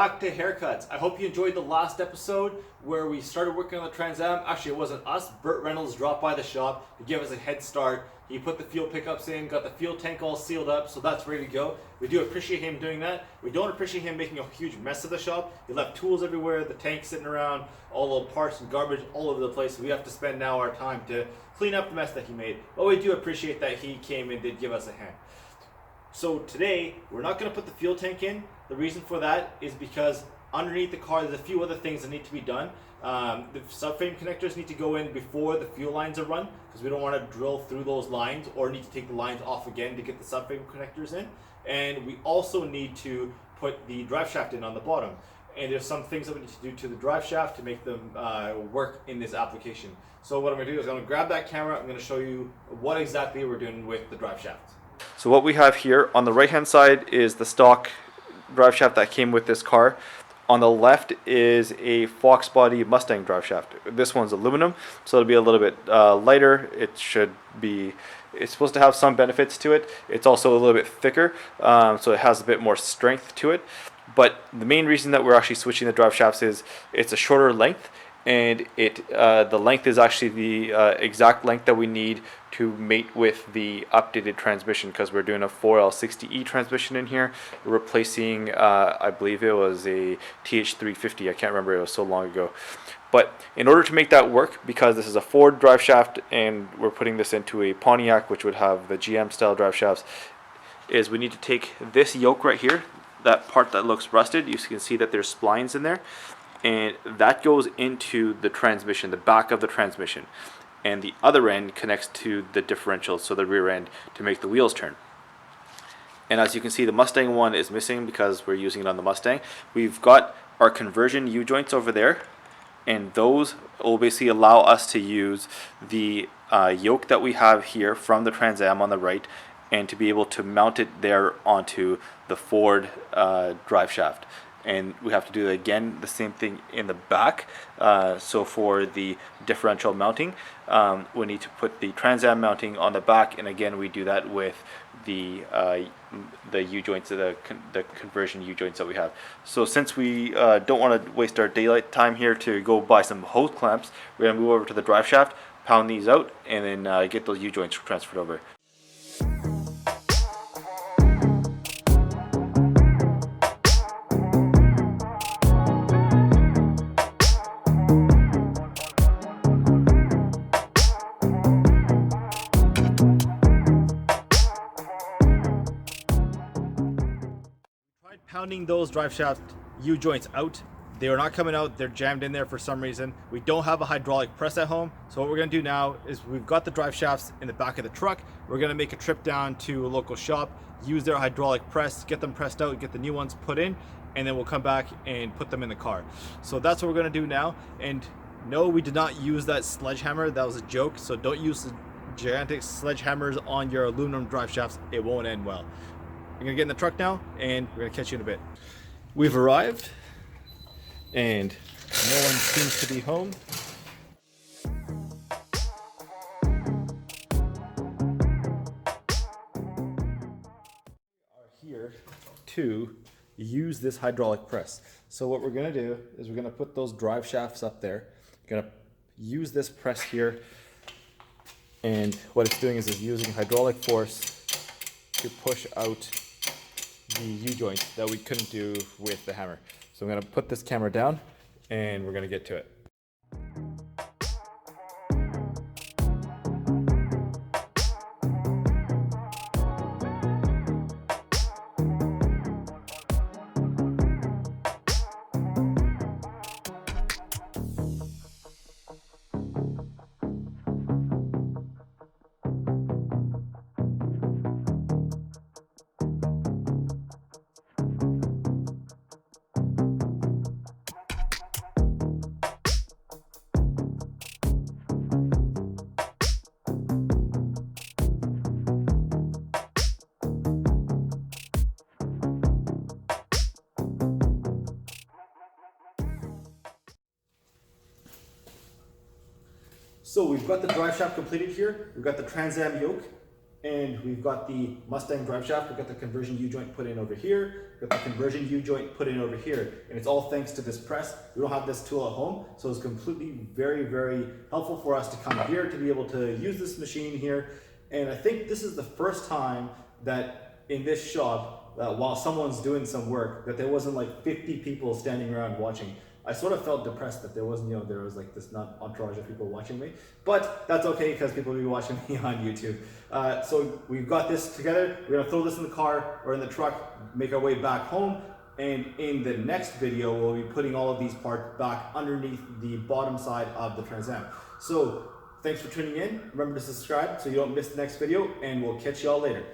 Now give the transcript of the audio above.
back to Haircuts. I hope you enjoyed the last episode where we started working on the Trans Am. Actually, it wasn't us. Burt Reynolds dropped by the shop to give us a head start. He put the fuel pickups in, got the fuel tank all sealed up, so that's ready to go. We do appreciate him doing that. We don't appreciate him making a huge mess of the shop. He left tools everywhere, the tank sitting around, all the parts and garbage all over the place. So we have to spend now our time to clean up the mess that he made. But we do appreciate that he came and did give us a hand. So today, we're not going to put the fuel tank in. The reason for that is because underneath the car, there's a few other things that need to be done. The subframe connectors need to go in before the fuel lines are run, because we don't want to drill through those lines or need to take the lines off again to get the subframe connectors in. And we also need to put the drive shaft in on the bottom. And there's some things that we need to do to the drive shaft to make them work in this application. So what I'm going to do is I'm going to grab that camera. I'm going to show you what exactly we're doing with the drive shaft. So what we have here on the right hand side is the stock drive shaft that came with this car. On the left is a Fox body Mustang drive shaft. This one's aluminum, so it'll be a little bit lighter. It's supposed to have some benefits to it. It's also a little bit thicker, so it has a bit more strength to it. But the main reason that we're actually switching the drive shafts is it's a shorter length, and the length is actually the exact length that we need to mate with the updated transmission, because we're doing a 4L60E transmission in here. We're replacing, I believe it was a TH350. I can't remember, it was so long ago. But in order to make that work, because this is a Ford drive shaft and we're putting this into a Pontiac, which would have the GM style drive shafts, is we need to take this yoke right here, that part that looks rusted. You can see that there's splines in there, and that goes into the transmission, the back of the transmission, and the other end connects to the differential, so the rear end, to make the wheels turn. And as you can see, the Mustang one is missing because we're using it on the Mustang. We've got our conversion U-joints over there, and those will basically allow us to use the yoke that we have here from the Trans Am on the right, and to be able to mount it there onto the Ford drive shaft. And we have to do again the same thing in the back. So for the differential mounting, we need to put the Trans Am mounting on the back, and again we do that with the U-joints, the conversion U-joints that we have. So since we don't want to waste our daylight time here to go buy some hose clamps, we're going to move over to the drive shaft, pound these out, and then get those U-joints transferred over. Pounding those drive shaft U-joints out. They are not coming out. They're jammed in there for some reason. We don't have a hydraulic press at home, so what we're going to do now is we've got the drive shafts in the back of the truck. We're going to make a trip down to a local shop, use their hydraulic press, get them pressed out, get the new ones put in, and then we'll come back and put them in the car. So that's what we're going to do now. And no, we did not use that sledgehammer. That was a joke. So don't use the gigantic sledgehammers on your aluminum drive shafts. It won't end well. We're gonna get in the truck now, and we're gonna catch you in a bit. We've arrived, and no one seems to be home. We are here to use this hydraulic press. So what we're gonna do is we're gonna put those drive shafts up there. We're gonna use this press here, and what it's doing is it's using hydraulic force to push out the U-joint that we couldn't do with the hammer. So I'm going to put this camera down and we're going to get to it. So we've got the drive shaft completed here. We've got the Trans Am yoke, And we've got the Mustang drive shaft. We've got the conversion U-joint put in over here. We've got the conversion U-joint put in over here. And it's all thanks to this press. We don't have this tool at home, so it's completely very helpful for us to come here to be able to use this machine here. And I think this is the first time that in this shop, while someone's doing some work, that there wasn't like 50 people standing around watching. I sort of felt depressed that there wasn't, there was like this not entourage of people watching me, but that's okay because people will be watching me on YouTube. So we've got this together. We're gonna throw this in the car or in the truck, make our way back home. And in the next video, we'll be putting all of these parts back underneath the bottom side of the Trans Am. So thanks for tuning in. Remember to subscribe so you don't miss the next video, and we'll catch y'all later.